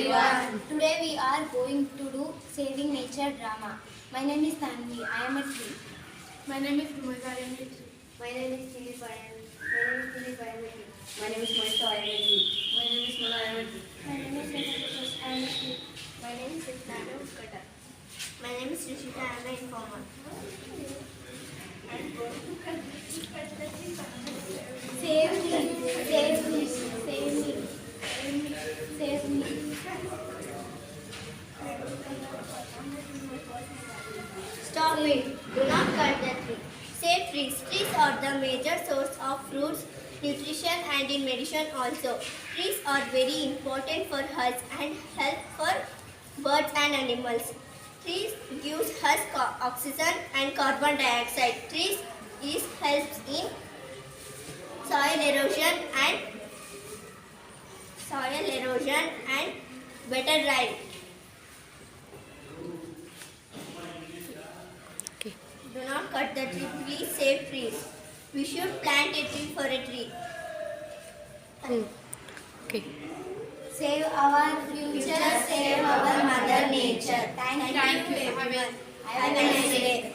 everyone. Today we are going to do saving nature drama. My name is Tanvi. I am a tree. My name is Bhumika. I am a tree. My name is Dilip. I am a tree. My name is Monica. I am a tree. My name is Mala. I am a tree. My name is Venkatesh. I am a tree. My name is Siddhana Utkata. My name is Rishita. I am an informer. Save me. Save me. Save me. Save me. Stop it. Do not cut the tree. Save trees. Trees are the major source of fruits, nutrition and in medicine also. Trees are very important for us and help for birds and animals. Trees gives us oxygen and carbon dioxide. Trees helps in soil erosion and better rain. Do not cut the tree. Please save trees. We should plant a tree for a tree. Okay. Save our future. Save our mother nature. Thank you, everyone. Have a nice day.